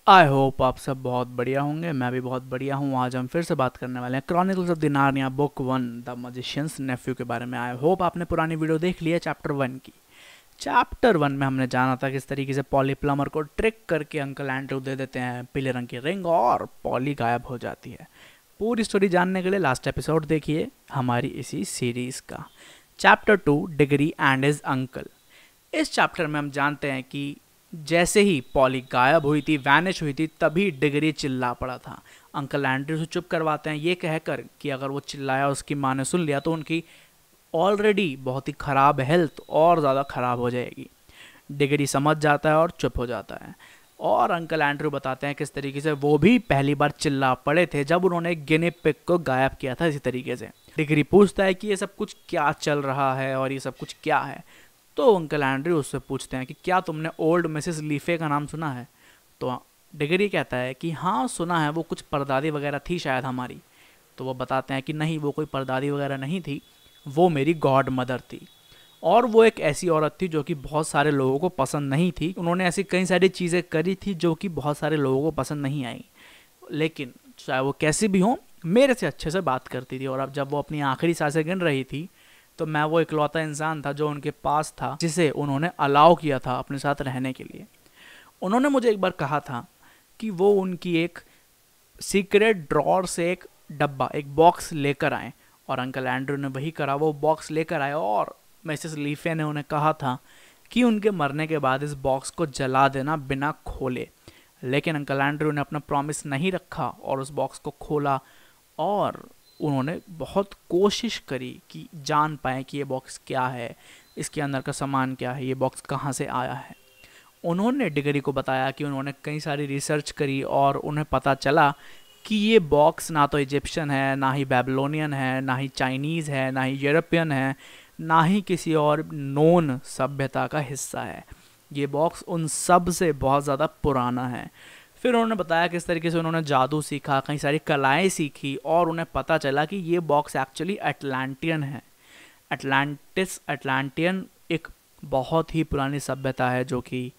I hope आप सब बहुत बढ़िया होंगे। मैं भी बहुत बढ़िया हूँ। आज हम फिर से बात करने वाले हैं Chronicles of the Narnia book 1 the Magician's Nephew के बारे में। आई होप आपने पुरानी वीडियो देख ली है चैप्टर 1 की। चैप्टर 1 में हमने जाना था किस तरीके से पॉली प्लमर को ट्रिक करके अंकल एंड्रू दे देते हैं पीले रंग की रिंग और पॉली गायब हो जाती है। पूरी स्टोरी जानने के लिए लास्ट एपिसोड देखिए हमारी इसी सीरीज का। Chapter 2 degree and his uncle. इस चैप्टर में हम जानते हैं कि जैसे ही पॉली गायब हुई थी, वैनिश हुई थी, तभी डिग्री चिल्ला पड़ा था। अंकल एंड्रू से चुप करवाते हैं ये कहकर कि अगर वो चिल्लाया उसकी माँ ने सुन लिया तो उनकी ऑलरेडी बहुत ही ख़राब हेल्थ और ज़्यादा ख़राब हो जाएगी। डिग्री समझ जाता है और चुप हो जाता है। और अंकल एंड्रू बताते हैं किस तरीके से वो भी पहली बार चिल्ला पड़े थे जब उन्होंने गिनी पिग को गायब किया था इसी तरीके से। डिग्री पूछता है कि ये सब कुछ क्या चल रहा है और ये सब कुछ क्या है। तो अंकल एंड्रू उससे पूछते हैं कि क्या तुमने ओल्ड मिसेस लीफे का नाम सुना है। तो डिग्री कहता है कि हाँ सुना है, वो कुछ परदादी वगैरह थी शायद हमारी। तो वो बताते हैं कि नहीं, वो कोई परदादी वगैरह नहीं थी, वो मेरी गॉड मदर थी। और वो एक ऐसी औरत थी जो कि बहुत सारे लोगों को पसंद नहीं थी। उन्होंने ऐसी कई सारी चीज़ें करी थी जो कि बहुत सारे लोगों को पसंद नहीं आई, लेकिन चाहे वो कैसी भी हो मेरे से अच्छे से बात करती थी। और अब जब वो अपनी आखिरी सांसें गिन रही थी तो मैं वो इकलौता इंसान था जो उनके पास था जिसे उन्होंने अलाउ किया था अपने साथ रहने के लिए। उन्होंने मुझे एक बार कहा था कि वो उनकी एक सीक्रेट ड्रॉर से एक डब्बा, एक बॉक्स लेकर आए। और अंकल एंड्रू ने वही करा, वो बॉक्स लेकर आए। और मिसेस लीफे ने उन्हें कहा था कि उनके मरने के बाद इस बॉक्स को जला देना बिना खोले। लेकिन अंकल एंड्रू ने अपना प्रॉमिस नहीं रखा और उस बॉक्स को खोला। और उन्होंने बहुत कोशिश करी कि जान पाए कि ये बॉक्स क्या है, इसके अंदर का सामान क्या है, ये बॉक्स कहाँ से आया है। उन्होंने डिग्री को बताया कि उन्होंने कई सारी रिसर्च करी और उन्हें पता चला कि ये बॉक्स ना तो इजिप्शियन है, ना ही बेबीलोनियन है, ना ही चाइनीज़ है, ना ही यूरोपियन है, ना ही किसी और नोन सभ्यता का हिस्सा है। ये बॉक्स उन सब से बहुत ज़्यादा पुराना है। फिर उन्होंने बताया किस तरीके से उन्होंने जादू सीखा, कई सारी कलाएं सीखी और उन्हें पता चला कि ये बॉक्स एक्चुअली अटलांटियन है। अटलांटियन एक बहुत ही पुरानी सभ्यता है जो कि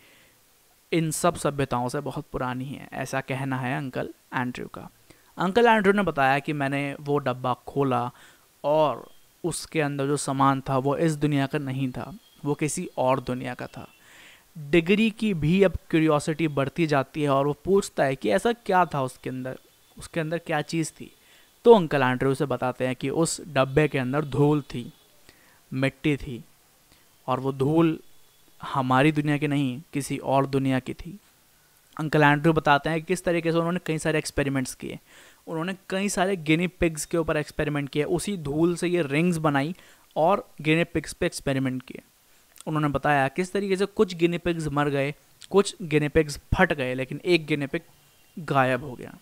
इन सब सभ्यताओं से बहुत पुरानी है, ऐसा कहना है अंकल एंड्रू का। अंकल एंड्रू ने बताया कि मैंने वो डब्बा खोला और उसके अंदर जो सामान था वो इस दुनिया का नहीं था, वो किसी और दुनिया का था। डिग्री की भी अब क्यूरियोसिटी बढ़ती जाती है और वो पूछता है कि ऐसा क्या था उसके अंदर क्या चीज़ थी। तो अंकल एंड्रू से बताते हैं कि उस डब्बे के अंदर धूल थी, मिट्टी थी, और वो धूल हमारी दुनिया की नहीं, किसी और दुनिया की थी। अंकल एंड्रू बताते हैं कि किस तरीके से उन्होंने कई सारे एक्सपेरिमेंट्स किए। उन्होंने कई सारे गिनी पिग्स के ऊपर एक्सपेरिमेंट किए, उसी धूल से ये रिंग्स बनाई और गिनी पिग्स पे एक्सपेरिमेंट किए। उन्होंने बताया किस तरीके से कुछ गिनी पिग्स मर गए, कुछ गिनी पिग्स फट गए, लेकिन एक गिनी पिग गायब हो गया।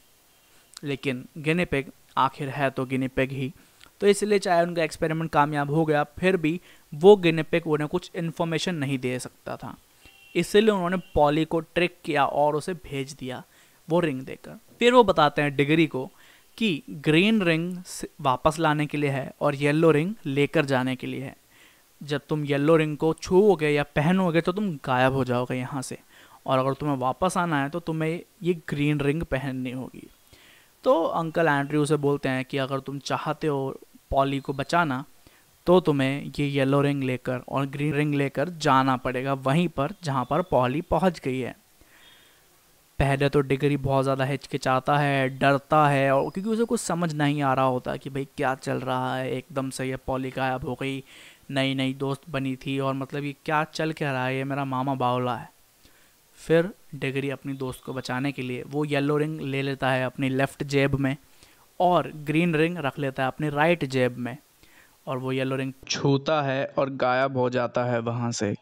लेकिन गिनी पिग आखिर है तो गिनी पिग ही, तो इसलिए चाहे उनका एक्सपेरिमेंट कामयाब हो गया फिर भी वो गिनी पिग उन्हें कुछ इन्फॉर्मेशन नहीं दे सकता था। इसलिए उन्होंने पॉली को ट्रिक किया और उसे भेज दिया वो रिंग देकर। फिर वो बताते हैं डिग्री को कि ग्रीन रिंग वापस लाने के लिए है और येलो रिंग लेकर जाने के लिए है। जब तुम येलो रिंग को छूओगे या पहनोगे तो तुम गायब हो जाओगे यहाँ से, और अगर तुम्हें वापस आना है तो तुम्हें ये ग्रीन रिंग पहननी होगी। तो अंकल एंड्रू से बोलते हैं कि अगर तुम चाहते हो पॉली को बचाना तो तुम्हें ये येलो रिंग लेकर और ग्रीन रिंग लेकर जाना पड़ेगा वहीं पर जहाँ पर पॉली पहुँच गई है। पहले तो डिग्री बहुत ज़्यादा हिचकिचाता है, डरता है, और क्योंकि उसे कुछ समझ नहीं आ रहा होता कि भाई क्या चल रहा है, एकदम से ये पॉली गायब हो गई, नई नई दोस्त बनी थी, और मतलब ये क्या चल क्या रहा है, ये मेरा मामा बावला है। फिर डिग्री अपनी दोस्त को बचाने के लिए वो येलो रिंग ले लेता है अपनी लेफ़्ट जेब में और ग्रीन रिंग रख लेता है अपनी राइट जेब में, और वो येलो रिंग छूता है और गायब हो जाता है वहाँ से।